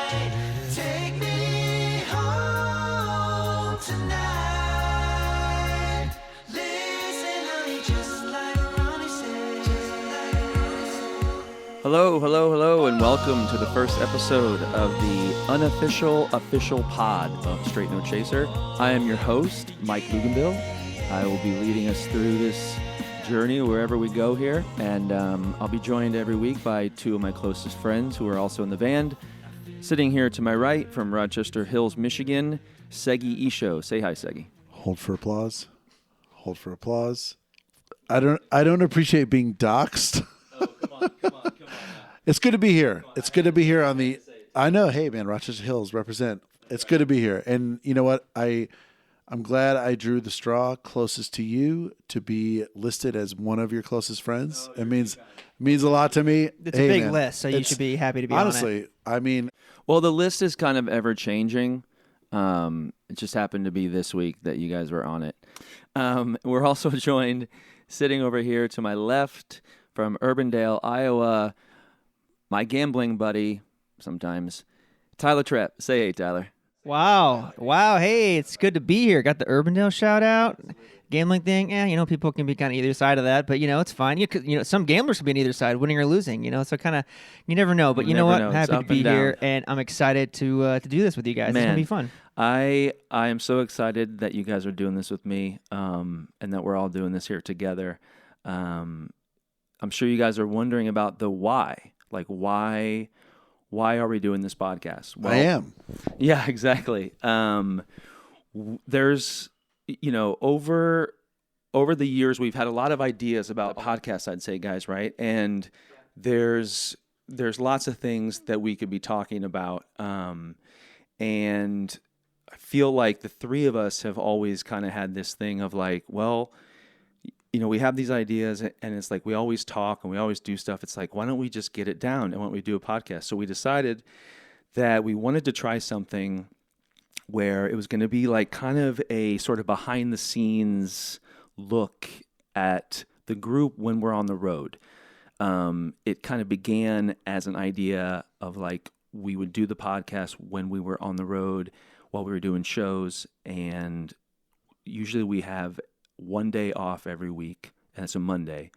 tonight. Take me home tonight. Listen, honey, just like Ronnie said. Hello, and welcome to the first episode of the unofficial official pod of Straight No Chaser. I am your host, Mike Luganville. I will be leading us through this journey wherever we go here, and I'll be joined every week by two of my closest friends who are also in the band. Sitting here to my right from Rochester Hills, Michigan, Seggie Isho. Say hi, Seggie. Hold for applause. Hold for applause. I don't appreciate being doxxed. Oh, come on. It's good to be here. It's good to be here on the. I know. Hey, man, Rochester Hills represent. It's good to be here, and you know what? I'm glad I drew the straw closest to you to be listed as one of your closest friends. It means a lot to me. It's a big list, so you should be happy to be on it. Honestly, I mean, well, the list is kind of ever changing. It just happened to be this week that you guys were on it. We're also joined, sitting over here to my left from Urbandale, Iowa, my gambling buddy sometimes, Tyler Trepp. Say hey, Tyler. Wow. Hey, it's good to be here. Got the Urbandale shout out. Gambling thing, people can be kind of either side of that, but it's fine. Some gamblers can be on either side, winning or losing. So kind of you never know. But you know what? know. Happy to be here, and I'm excited to do this with you guys. Man, it's gonna be fun. I am so excited that you guys are doing this with me, and that we're all doing this here together. I'm sure you guys are wondering about the why. Like, why are we doing this podcast? Well, I am. Yeah, exactly. There's, over the years, we've had a lot of ideas about podcasts, I'd say, guys, right? And there's lots of things that we could be talking about. And I feel like the three of us have always kind of had this thing of like, well, we have these ideas, and it's like we always talk and we always do stuff. It's like, why don't we just get it down and why don't we do a podcast? So we decided that we wanted to try something where it was going to be like kind of a sort of behind the scenes look at the group when we're on the road. It kind of began as an idea of like we would do the podcast when we were on the road while we were doing shows, and usually we have one day off every week, and it's a Monday.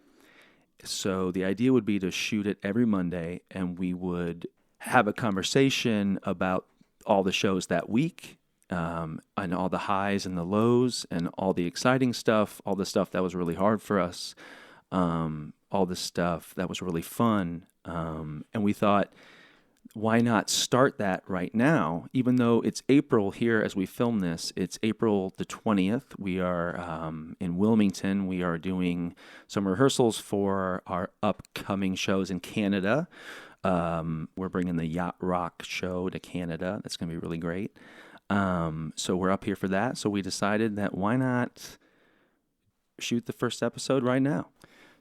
So the idea would be to shoot it every Monday, and we would have a conversation about all the shows that week, and all the highs and the lows, and all the exciting stuff, all the stuff that was really hard for us, all the stuff that was really fun. And we thought, why not start that right now? Even though it's April here as we film this, it's April the 20th. We are in Wilmington. We are doing some rehearsals for our upcoming shows in Canada. We're bringing the Yacht Rock show to Canada. That's going to be really great. So we're up here for that. So we decided that why not shoot the first episode right now?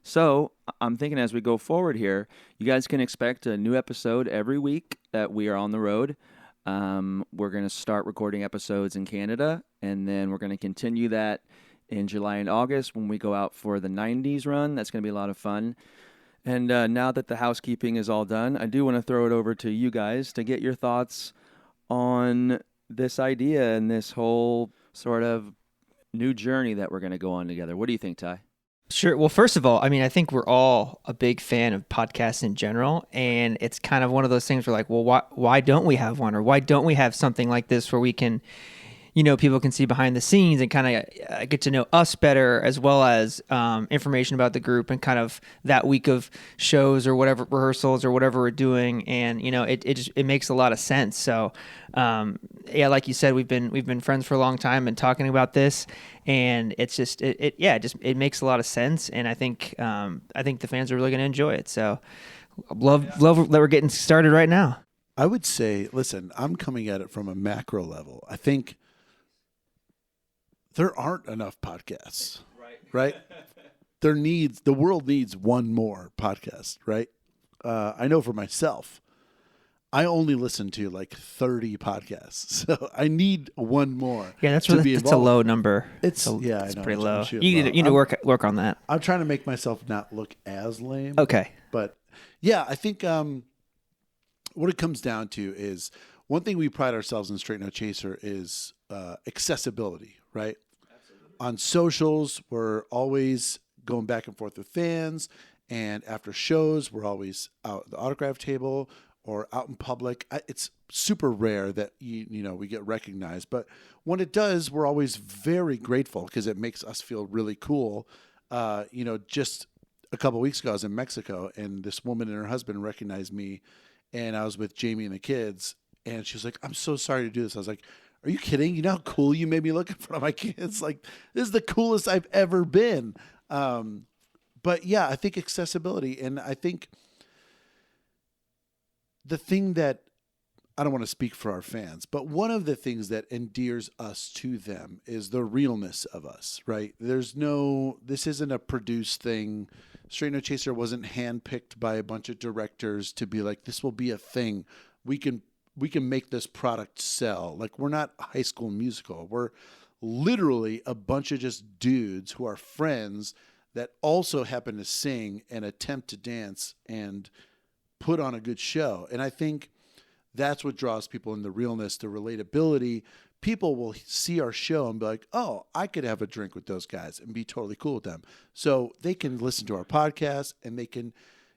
So I'm thinking as we go forward here, you guys can expect a new episode every week that we are on the road. We're going to start recording episodes in Canada, and then we're going to continue that in July and August when we go out for the 90s run. That's going to be a lot of fun. And now that the housekeeping is all done, I do want to throw it over to you guys to get your thoughts on this idea and this whole sort of new journey that we're going to go on together. What do you think, Ty? Sure. Well, first of all, I think we're all a big fan of podcasts in general, and it's kind of one of those things where like, well, why don't we have one, or why don't we have something like this where we can, people can see behind the scenes and kind of get to know us better, as well as information about the group and kind of that week of shows or whatever, rehearsals or whatever we're doing. And, it makes a lot of sense. So, like you said, we've been friends for a long time and talking about this, and it's just, it makes a lot of sense. And I think the fans are really going to enjoy it. So love that we're getting started right now. I would say, listen, I'm coming at it from a macro level. I think there aren't enough podcasts, right? The world needs one more podcast, right? I know for myself, I only listen to like 30 podcasts, so I need one more. Yeah, that's a low number. It's I know, pretty low. You need to work on that. I'm trying to make myself not look as lame. Okay, but yeah, I think what it comes down to is one thing we pride ourselves in Straight No Chaser is accessibility, right? On socials, we're always going back and forth with fans, and after shows, we're always out at the autograph table or out in public. It's super rare that we get recognized, but when it does, we're always very grateful because it makes us feel really cool. Just a couple of weeks ago, I was in Mexico, and this woman and her husband recognized me, and I was with Jamie and the kids, and she was like, "I'm so sorry to do this." I was like, "Are you kidding? You know how cool you made me look in front of my kids? Like, this is the coolest I've ever been." But yeah, I think accessibility, and I think the thing that, I don't want to speak for our fans, but one of the things that endears us to them is the realness of us, right? This isn't a produced thing. Straight No Chaser wasn't handpicked by a bunch of directors to be like, this will be a thing. We can make this product sell. Like, we're not High School Musical. We're literally a bunch of just dudes who are friends that also happen to sing and attempt to dance and put on a good show. And I think that's what draws people in, the realness, the relatability. People will see our show and be like, oh, I could have a drink with those guys and be totally cool with them. So they can listen to our podcast and they can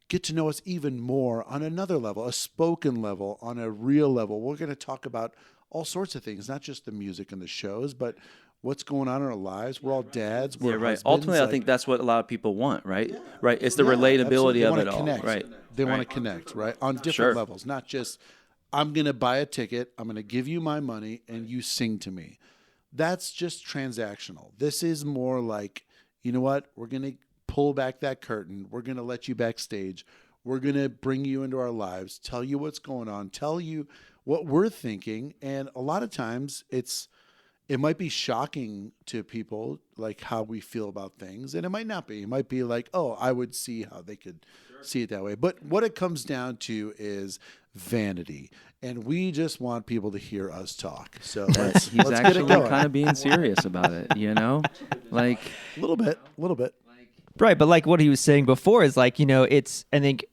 get to know us even more on another level, a spoken level, on a real level. We're going to talk about all sorts of things, not just the music and the shows, but what's going on in our lives. We're all dads. We're right. husbands. Ultimately, I think that's what a lot of people want, right? Right. It's the relatability of it all, connect. right? They want to connect, right? On different levels, not just, I'm going to buy a ticket, I'm going to give you my money, and you sing to me. That's just transactional. This is more like, you know what? We're going to pull back that curtain. We're going to let you backstage. We're going to bring you into our lives, tell you what's going on, tell you what we're thinking. And a lot of times it might be shocking to people, like how we feel about things. And it might not be. It might be like, oh, I would see how they could see it that way. But what it comes down to is vanity. And we just want people to hear us talk. So let's He's get it actually going. kind of being serious about it, Like, A little bit. Right, but like what he was saying before is like, it's, I think,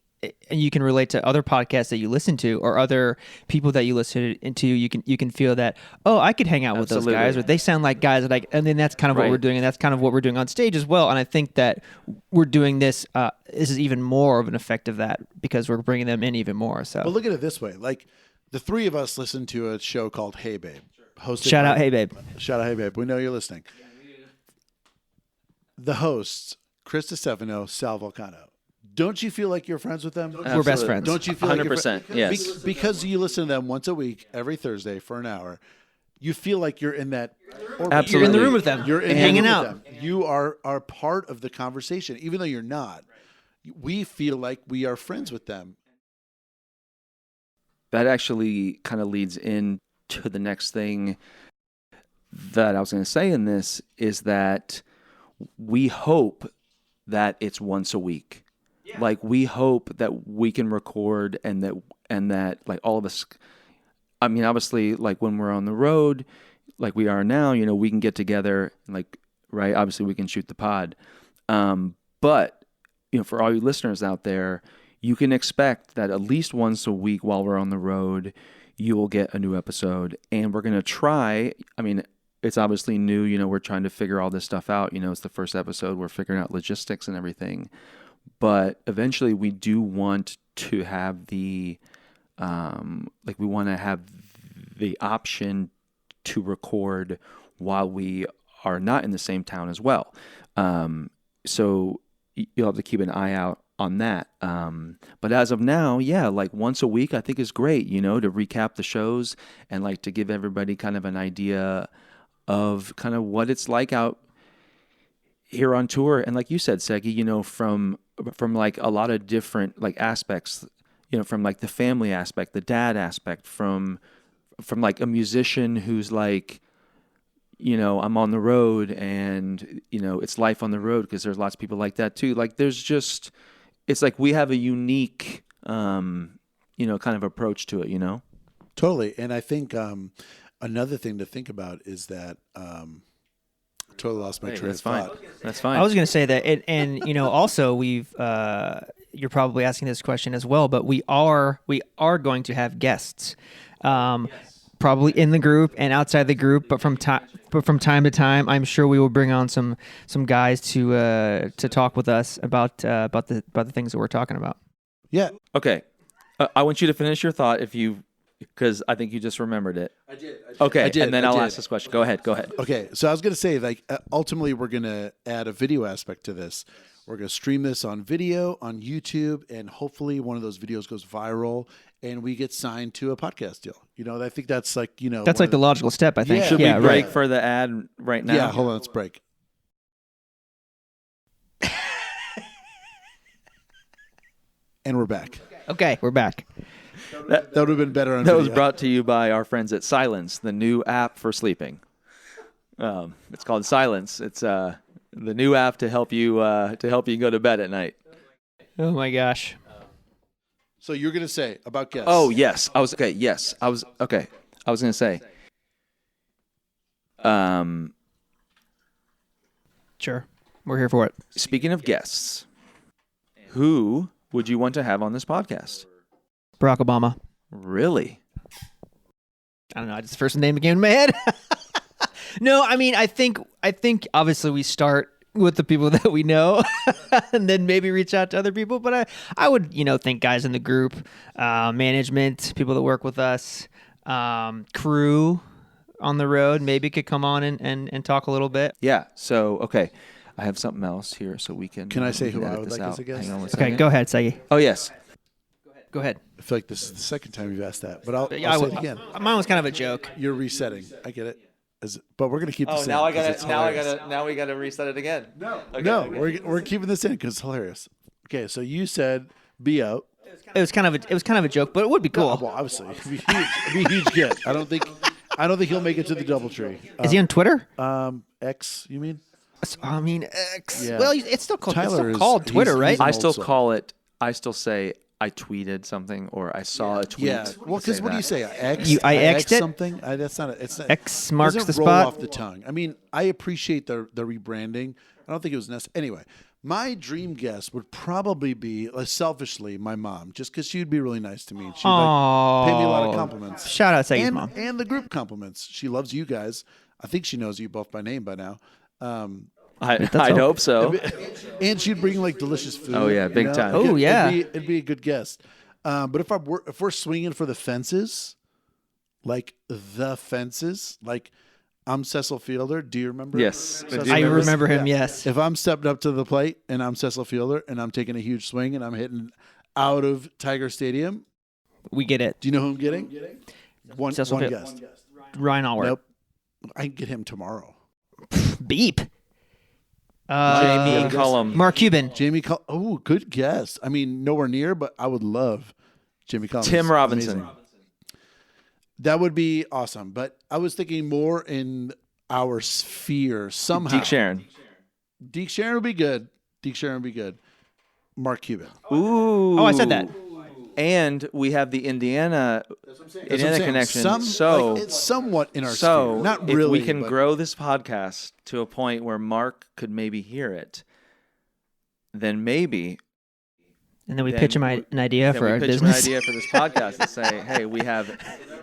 and you can relate to other podcasts that you listen to or other people that you listen to. You can feel that, oh, I could hang out with those guys, or they sound like guys that and then that's kind of what we're doing, and that's kind of what we're doing on stage as well. And I think that we're doing this. This is even more of an effect of that because we're bringing them in even more. So, But look at it this way: like the three of us listen to a show called Hey Babe. Hosted shout by- out, Hey Babe. Shout out, Hey Babe. We know you're listening. The hosts, Chris DeStefano, Sal Volcano. Don't you feel like you're friends with them? We're best friends. Don't you feel like you're 100%, yes. Because you listen to them once a week, every Thursday for an hour, you feel like you're in that orbit. Absolutely. You're in the room with them. You're in hanging the room out. with them. You are part of the conversation, even though you're not. We feel like we are friends with them. that actually kind of leads into the next thing that I was going to say in this is that we hope that it's once a week. Yeah. Like, we hope that we can record and that like all of us, I mean, obviously, like when we're on the road, like we are now, we can get together and like, right. Obviously we can shoot the pod. But for all you listeners out there, you can expect that at least once a week while we're on the road, you will get a new episode, and we're going to try, I mean, it's obviously new, we're trying to figure all this stuff out. It's the first episode. We're figuring out logistics and everything. But eventually we do want to have we want to have the option to record while we are not in the same town as well. So you'll have to keep an eye out on that. But as of now, yeah, like once a week I think is great, to recap the shows and like to give everybody kind of an idea of kind of what it's like out here on tour. And like you said, Seggie, from like a lot of different like aspects, from like the family aspect, the dad aspect, from like a musician who's like, I'm on the road and, it's life on the road, because there's lots of people like that too. Like it's like we have a unique, kind of approach to it, Totally. And I think another thing to think about is that totally lost my train of thought. That's fine. I was going to say that, and also we've you're probably asking this question as well, but we are going to have guests Probably in the group and outside the group, but from time to time, I'm sure we will bring on some guys to talk with us about the things that we're talking about. Yeah. Okay. I want you to finish your thought because I think you just remembered it. I did. Okay, I did, and then I I'll did. ask this question. Go ahead. Okay, so I was going to say, like, ultimately, we're going to add a video aspect to this. We're going to stream this on video on YouTube, and hopefully, one of those videos goes viral, and we get signed to a podcast deal. You know, I think that's like, That's like the logical step, I think. Yeah. Should we break right. for the ad right now? Yeah, hold on, let's break. And we're back. Okay, we're back. That would have been better on That video. was brought to you by our friends at Silence, the new app for sleeping. It's called Silence. It's the new app to help you go to bed at night. Oh my gosh. So you're going to say about guests. Oh yes, I was okay. Yes, I was okay. I was going to say. Sure. We're here for it. Speaking of guests, who would you want to have on this podcast? Barack Obama. Really? I don't know. It's the first name that came to my head. No, I mean, I think obviously we start with the people that we know and then maybe reach out to other people. But I would, think guys in the group, management, people that work with us, crew on the road, maybe could come on and talk a little bit. Yeah. So okay, I have something else here, so we can. Can I say we can who I edit would this like as out. a guest? Hang on one Okay, second. go ahead, Seggie. Oh yes. Go ahead. I feel like this is the second time you've asked that, but I'll Yeah, say it again. Mine was kind of a joke. You're resetting. I get it. But we're going to keep this in. now 'cause it's hilarious. now we gotta reset it again. No, Okay. we're keeping this in because it's hilarious. Okay, so you said be out. It was kind of a joke, but it would be cool. Well, obviously, it'd be huge. It'd be a huge get. I don't think he'll make it to the DoubleTree. Is he on Twitter? X, you mean? I mean, X. Yeah. Well, it's still called, Tyler called is- Twitter, he's- right? he's- I old still soul. call it. I still say I tweeted something or I saw a tweet. Yeah. Well, because what do you say? X. I X'd it? something. That's not. It's not. X marks doesn't the roll spot. off the tongue. I mean, I appreciate the rebranding. I don't think it was necessary. Anyway, my dream guest would probably be, selfishly, my mom, just because she'd be really nice to me. She'd pay me a lot of compliments. Shout out Seggie's and, mom. and the group compliments. She loves you guys. I think she knows you both by name by now. I'd all. hope so. And she'd bring delicious food. Oh, yeah, big time. Oh, yeah. It'd be a good guest. But if we're swinging for the fences, I'm Cecil Fielder. Do you remember? Yes. Cecil I Fielder? remember him. Yeah. Yes. If I'm stepping up to the plate and I'm Cecil Fielder and I'm taking a huge swing and I'm hitting out of Tiger Stadium, We get it. do you know who I'm getting? One Cecil Fielder. guest. Ryan Allworth. Nope. I can get him tomorrow. Beep. Jamie Cullum. Mark Cuban. Jamie Cullum. Oh, good guess. I mean, nowhere near, but I would love Jimmy Cullum. Tim Robinson. Amazing. That would be awesome. But I was thinking more in our sphere somehow. Deke Sharon. Deke Sharon would be good. Mark Cuban. Ooh. Oh, I said that. And we have the Indiana That's what I'm saying. connection. It's somewhat in our So sphere. Not if really. we can but grow this podcast to a point where Mark could maybe hear it, then maybe And then we Then pitch him an idea then for we our pitch him business. an idea for this podcast and say, hey, we have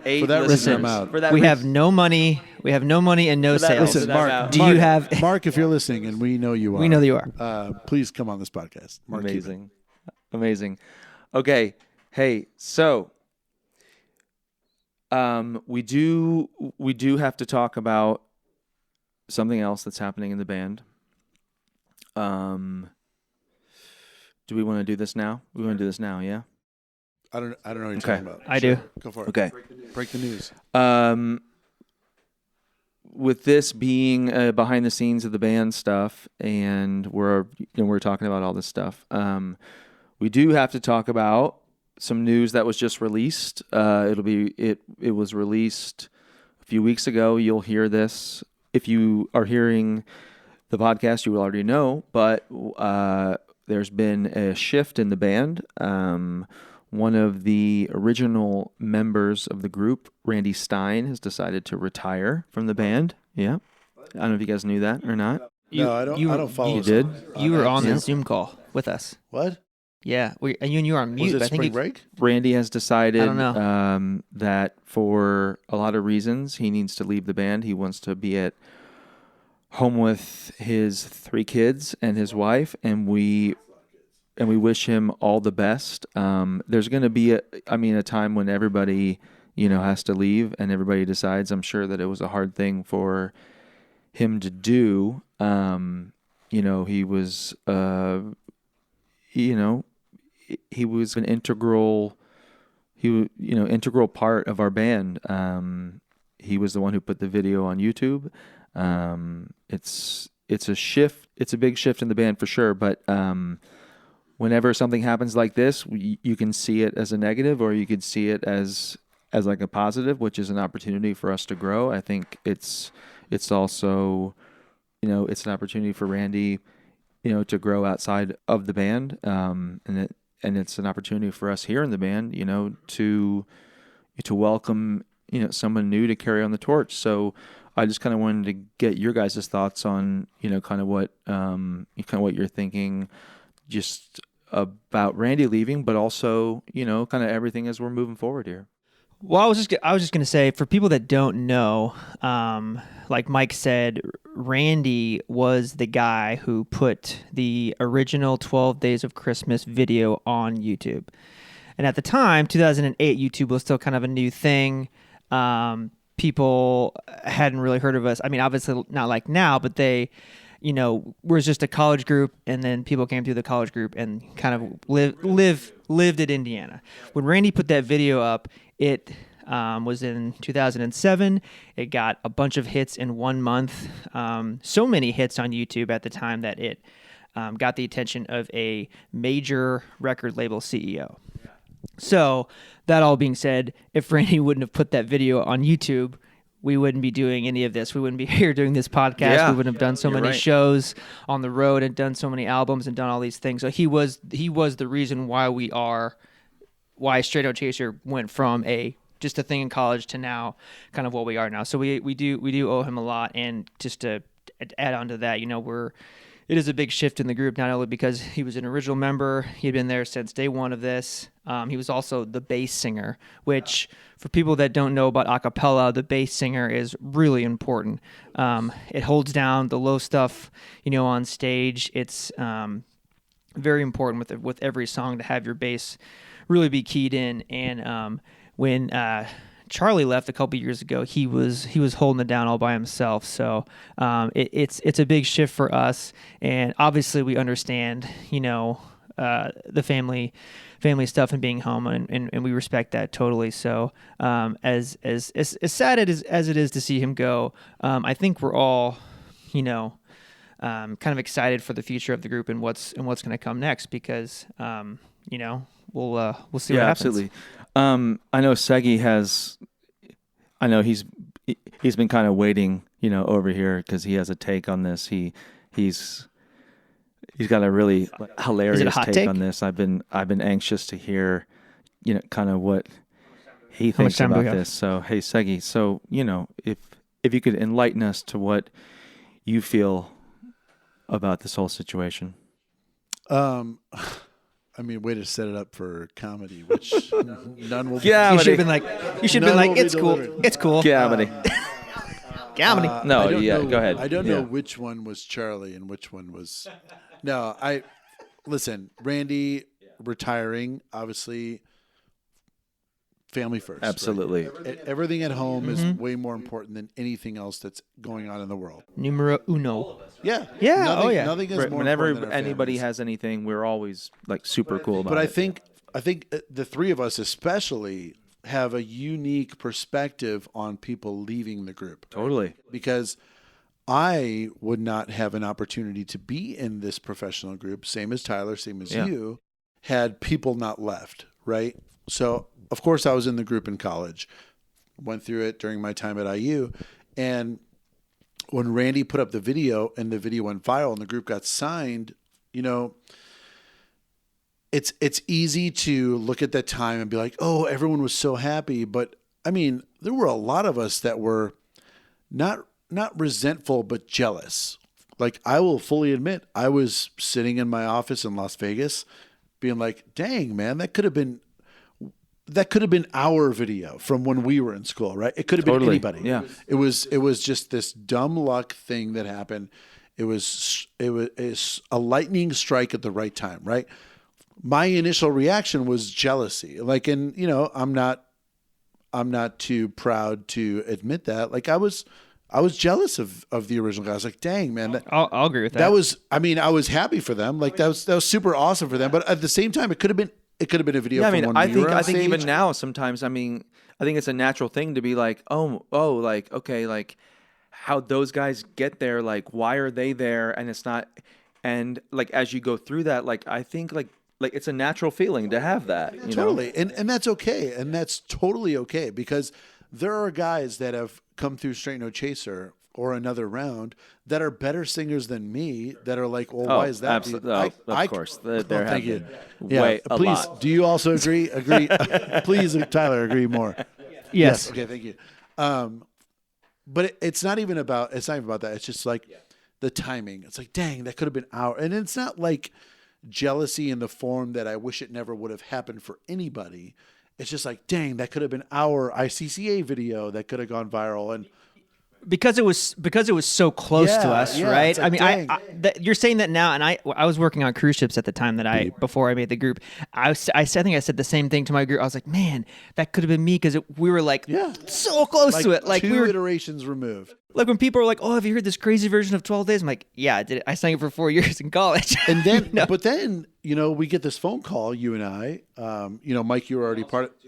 8 For that reason, listeners. I'm out. For that We reason. have no money. We have no money and no For that sales. reason, Listen, I'm Mark. out. Do you have? Mark, if you're listening, and we know you are, We know that you are. Please come on this podcast. Mark Cuban. Amazing. Okay. Hey, so we do have to talk about something else that's happening in the band. Do we want to do this now? We want to do this now, yeah? I don't know what you're Okay. talking about. I do. Go for it. Okay. Break the news. With this being behind the scenes of the band stuff, and we're talking about all this stuff, we do have to talk about some news that was just released. It was released a few weeks ago. You'll hear this if you are hearing the podcast. You will already know, but there's been a shift in the band. One of the original members of the group, Randy Stein, has decided to retire from the band. Yeah. I don't know if you guys knew that or not. No, I don't. I don't follow. You us did? on You were X. on Yeah. the Zoom call with us. What? Yeah, you and you are on mute. Was it but I think spring break? Randy has decided I don't know. that for a lot of reasons he needs to leave the band. He wants to be at home with his 3 kids and his wife, and we wish him all the best. There's going to be a time when everybody, has to leave and everybody decides. I'm sure that it was a hard thing for him to do. He was, he was an integral part of our band. He was the one who put the video on YouTube. It's a shift. It's a big shift in the band for sure. But whenever something happens like this, you can see it as a negative, or you could see it as like a positive, which is an opportunity for us to grow. I think it's also, it's an opportunity for Randy, to grow outside of the band, and it's an opportunity for us here in the band, to welcome, someone new to carry on the torch. So I just kind of wanted to get your guys' thoughts on, kind of what you're thinking, just about Randy leaving, but also, kind of everything as we're moving forward here. Well, I was just going to say, for people that don't know, like Mike said, Randy was the guy who put the original 12 Days of Christmas video on YouTube. And at the time, 2008, YouTube was still kind of a new thing. People hadn't really heard of us. I mean, obviously not like now, but they, was just a college group, and then people came through the college group and kind of lived in Indiana. When Randy put that video up, it was in 2007. It got a bunch of hits in 1 month. So many hits on YouTube at the time that it got the attention of a major record label CEO. So that all being said, if Randy wouldn't have put that video on YouTube, we wouldn't be doing any of this. We wouldn't be here doing this podcast. Yeah. We wouldn't have done so many shows on the road and done so many albums and done all these things. So he was the reason why Straight Out Chaser went from just a thing in college to now kind of what we are now. So we do owe him a lot. And just to add on to that, it is a big shift in the group, not only because he was an original member, he had been there since day one of this. He was also the bass singer, which for people that don't know about a cappella, the bass singer is really important. It holds down the low stuff, on stage. It's very important with every song to have your bass really be keyed in. And when Charlie left a couple years ago, he was holding it down all by himself. So it's a big shift for us, and obviously we understand, the family stuff and being home, and we respect that totally. So as sad as it is to see him go, I think we're all, kind of excited for the future of the group and what's going to come next, because we'll see what happens. Absolutely. I know Seggie he's been kind of waiting, over here because he has a take on this. He's got a really hilarious take on this. I've been anxious to hear, kind of what he thinks about this. So, hey, Seggie, so, if you could enlighten us to what you feel about this whole situation. Way to set it up for comedy, which none will be. Yeah, you should have been like, it's cool. It's cool. Comedy. Comedy. Go ahead. I don't know which one was Charlie and which one was. No, listen, Randy retiring, obviously, family first. Absolutely. Right? Everything at home is way more important than anything else that's going on in the world. Numero uno. Yeah. Yeah. Nothing is more Whenever important than our anybody families. has anything, we're always like super cool about it. But I think the three of us especially have a unique perspective on people leaving the group. Totally. Because I would not have an opportunity to be in this professional group, same as Tyler, same as you, had people not left, right? So, of course, I was in the group in college, went through it during my time at IU, and when Randy put up the video and the video went viral and the group got signed, it's easy to look at that time and be like, oh, everyone was so happy. But I mean, there were a lot of us that were not resentful, but jealous. Like, I will fully admit, I was sitting in my office in Las Vegas being like, dang, man, that could have been our video from when we were in school, right? It could have been Totally. anybody. Yeah. It was just this dumb luck thing that happened. It was a lightning strike at the right time, right? My initial reaction was jealousy. Like, and you know, I'm not too proud to admit that. Like, I was jealous of the original guy. I was like, dang, man, I'll agree with that. that was, I mean, I was happy for them. Like, that was super awesome for them. But at the same time, it could have been a video. Yeah, I from mean, when I we were think on I think even stage. now sometimes, I mean, I think it's a natural thing to be like, oh, like, okay, like how those guys get there, like why are they there? And it's not, and like as you go through that, like I think like it's a natural feeling to have that. You know? Totally. And that's okay. And that's totally okay, because there are guys that have come through Straight No Chaser or another round that are better singers than me that are like, well, why is that? Absolutely. Of course. There have thank you. been Yeah. way a Please, lot. do you also agree? Please, Tyler, agree more. Yes. Okay, thank you. But it's not even about that. It's just like the timing. It's like, dang, that could have been our. And it's not like jealousy in the form that I wish it never would have happened for anybody. It's just like, dang, that could have been our ICCA video that could have gone viral. And because it was so close to Yeah, us, yeah, right? it's like, I mean, dang. you're saying that now, and I was working on cruise ships at the time that before I made the group. I think I said the same thing to my group. I was like, man, that could have been me, because we were like so close to it. Like two we were iterations removed. like when people are like, oh, have you heard this crazy version of 12 Days? I'm like, yeah, I did it. I sang it for 4 years in college. And then, but then, you know, we get this phone call, you and I. You know, Mike, you were already part of the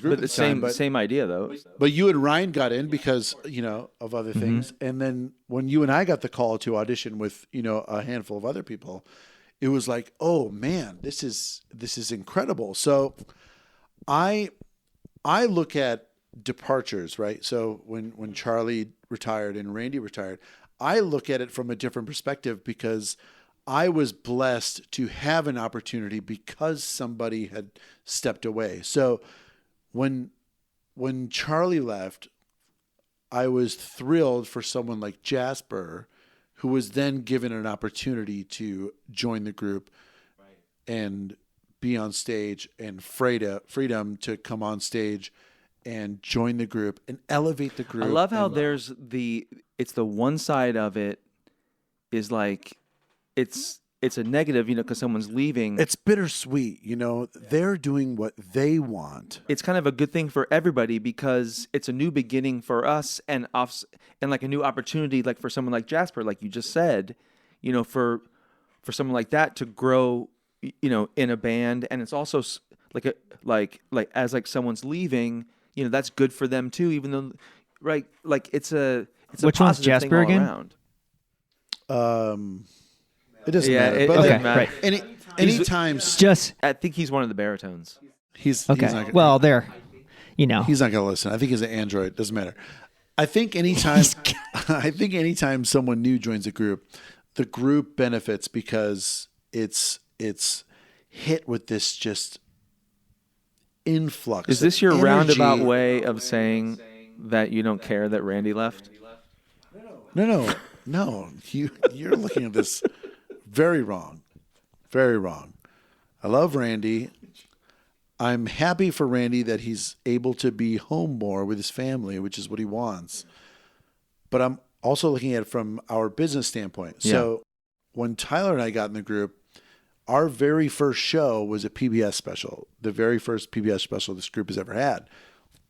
group But at the the time. same idea though. But you and Ryan got in because, you know, of other things. And then when you and I got the call to audition with, you know, a handful of other people, it was like, oh man, this is incredible. So I look at departures, right? So when Charlie retired and Randy retired, I look at it from a different perspective, because I was blessed to have an opportunity because somebody had stepped away. So when Charlie left, I was thrilled for someone like Jasper, who was then given an opportunity to join the group and be on stage, and freedom to come on stage and join the group and elevate the group. I love how and- it's the one side of it is like it's a negative, you know, because someone's leaving. It's bittersweet, you know. They're doing what they want. It's kind of a good thing for everybody, because it's a new beginning for us and like a new opportunity, like for someone like Jasper, like you just said, you know, for someone like that to grow, you know, in a band. And it's also like as like someone's leaving, you know, that's good for them too, even though, right? Like it's a Which one's positive thing Jasper all again? around. It doesn't matter. it But doesn't like, matter. right. anytime Just I think he's one of the baritones. he's okay. he's not gonna, Well, there, you know. he's not going to listen. I think he's an android. Doesn't matter. I think anytime someone new joins a group, the group benefits because it's hit with this just influx. Is this your of roundabout energy. way of saying that you don't care that Randy left? No. You're looking at this very wrong. Very wrong. I love Randy. I'm happy for Randy that he's able to be home more with his family, which is what he wants. But I'm also looking at it from our business standpoint. So when Tyler and I got in the group, our very first show was a PBS special, the very first PBS special this group has ever had.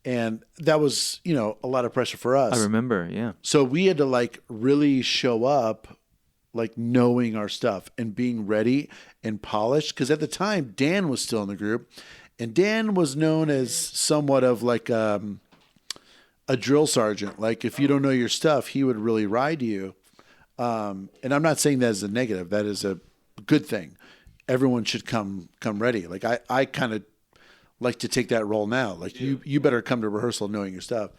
And that was, you know, a lot of pressure for us. I remember, yeah. So we had to like really show up, like knowing our stuff and being ready and polished. Because at the time, Dan was still in the group, and Dan was known as somewhat of like a drill sergeant. Like if you don't know your stuff, he would really ride you. And I'm not saying that as a negative. That is a good thing. Everyone should come ready. Like I kind of like to take that role now. Like you better come to rehearsal knowing your stuff.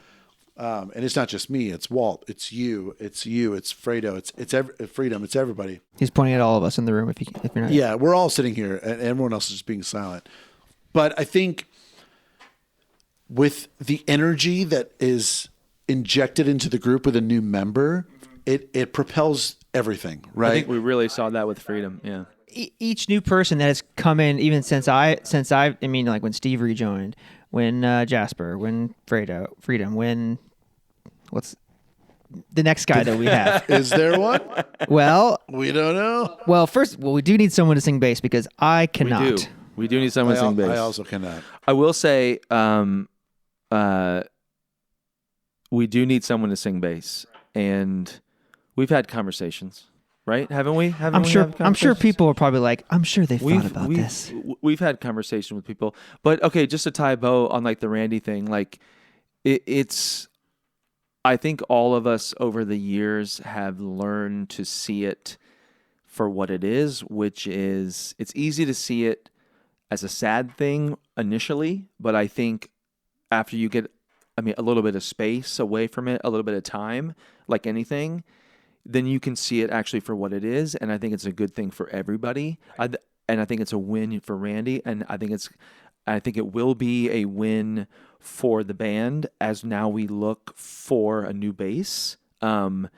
And it's not just me. It's Walt. It's you. It's Fredo. It's Freedom. It's everybody. He's pointing at all of us in the room. If you're not, Yeah, we're all sitting here, and everyone else is just being silent. But I think with the energy that is injected into the group with a new member, it propels everything, right? I think we really saw that with Freedom, yeah. each new person that has come in, even since I mean, like when Steve rejoined, when Jasper, when Freedom, when what's the next guy that we have? Is there one? Well, We don't know. we do need someone to sing bass because I cannot. We do need someone to sing bass. I also cannot. I will say, we do need someone to sing bass, and we've had conversations, right? Haven't we? I'm sure people are probably like, I'm sure they've thought about this. We've had conversation with people, but okay, just to tie a bow on like the Randy thing, like it's. I think all of us over the years have learned to see it for what it is, which is it's easy to see it as a sad thing initially, but I think after you get, a little bit of space away from it, a little bit of time, like anything, then you can see it actually for what it is, and I think it's a good thing for everybody. And I think it's a win for Randy, and I think it will be a win for the band as now we look for a new bass. And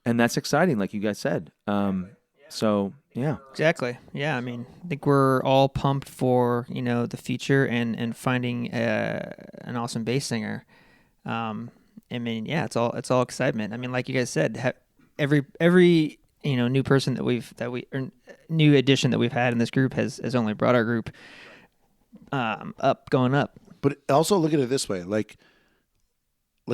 that's exciting, like you guys said. So yeah. Exactly. Yeah. I mean, I think we're all pumped for, the future and finding an awesome bass singer. It's all excitement. I mean, like you guys said, every new person new addition that we've had in this group has only brought our group going up. But also look at it this way, like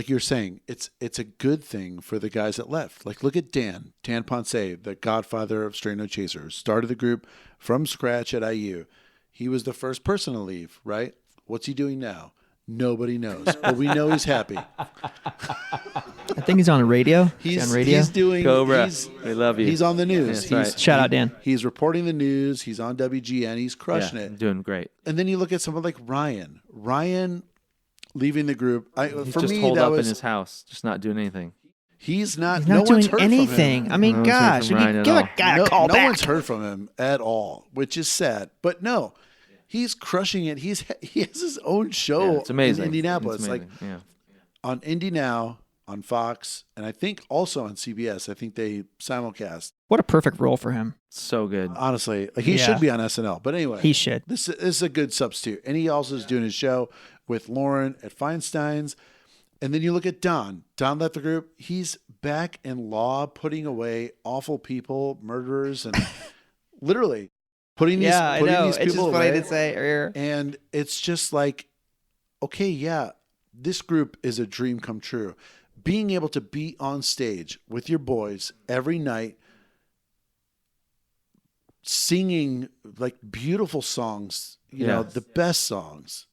you're saying, it's a good thing for the guys that left. Like look at Dan Ponce, the godfather of Straight No Chasers, started the group from scratch at IU. He was the first person to leave, right? What's he doing now? Nobody knows, but we know he's happy. I think he's on the radio. He's on radio. He's doing Cobra. We love you. He's on the news. Yeah, right. Shout out Dan. He's reporting the news. He's on WGN. He's crushing it. Doing great. And then you look at someone like Ryan. Ryan leaving the group. He's for just me, holed that up was in his house, just not doing anything. he's not. He's no not one's doing heard anything. From him. I mean, No one's heard gosh, from Ryan at give a all. guy a call no back. one's heard from him at all, which is sad. But no, he's crushing it. He has his own show. Yeah, it's amazing. In Indianapolis, It's like amazing. Yeah. on Indy Now, on Fox, and I think also on CBS. I think they simulcast. What a perfect role for him. So good. Honestly, like he Yeah. should be on SNL. But anyway, He should. This is a good substitute. And he also is doing his show with Lauren at Feinstein's. And then you look at Don. Don left the group. He's back in law, putting away awful people, murderers, and literally putting these, Yeah, I putting know. these It's people just funny away. to say. And it's just like, okay, yeah, this group is a dream come true. Being able to be on stage with your boys every night, singing like beautiful songs, you know, the best songs.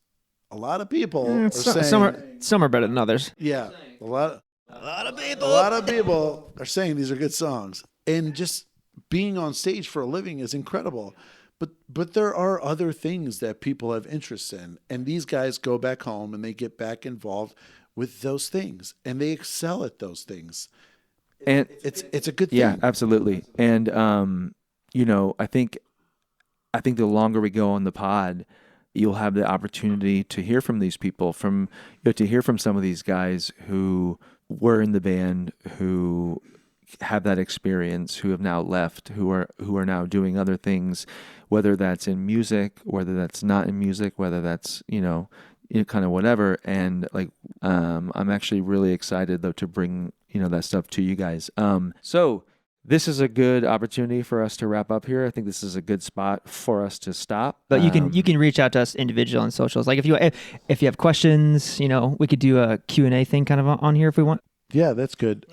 A lot of people are saying, Some are better than others. yeah, a lot of people are saying these are good songs, and just being on stage for a living is incredible. But there are other things that people have interest in, and these guys go back home and they get back involved with those things, and they excel at those things. And It's a good thing. yeah, absolutely. And I think the longer we go on the pod, you'll have the opportunity to hear from these people, to hear from some of these guys who were in the band, who have that experience, who have now left, who are now doing other things, whether that's in music, whether that's not in music, whether that's kind of whatever. And like I'm actually really excited though to bring that stuff to you guys. So this is a good opportunity for us to wrap up here. I think this is a good spot for us to stop. But you can reach out to us individual on socials. Like if you have questions, we could do a Q&A thing kind of on here if we want. Yeah, that's good.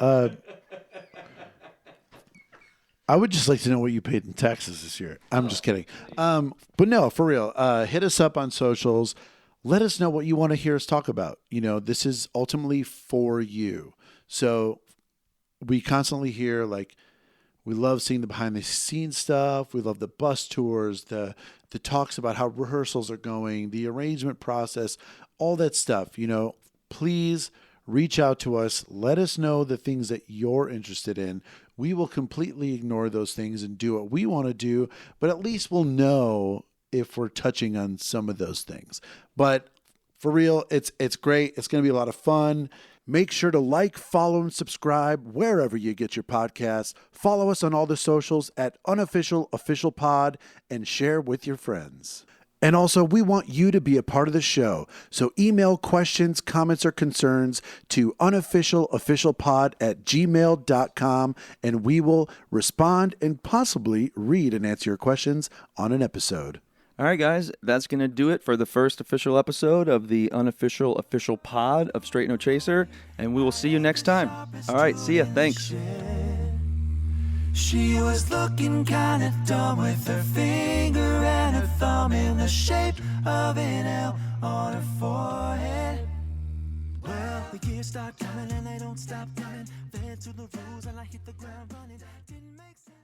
I would just like to know what you paid in taxes this year. I'm just kidding. But no, for real, hit us up on socials. Let us know what you want to hear us talk about. This is ultimately for you. So we constantly hear like, we love seeing the behind the scenes stuff. We love the bus tours, the talks about how rehearsals are going, the arrangement process, all that stuff. Please reach out to us. Let us know the things that you're interested in. We will completely ignore those things and do what we want to do, but at least we'll know if we're touching on some of those things. But For real, it's great. It's going to be a lot of fun. Make sure to like, follow, and subscribe wherever you get your podcasts. Follow us on all the socials at Unofficial Official Pod and share with your friends. And also, we want you to be a part of the show. So email questions, comments, or concerns to unofficialofficialpod@gmail.com, and we will respond and possibly read and answer your questions on an episode. All right, guys, that's going to do it for the first official episode of the Unofficial Official Pod of Straight No Chaser, and we will see you next time. All right, see ya. Thanks. She was looking kinda dumb with her finger and her thumb in the shape of an L on her forehead. Well, the years start coming and they don't stop coming. Fed to the rules and I hit the ground running. Didn't make sense.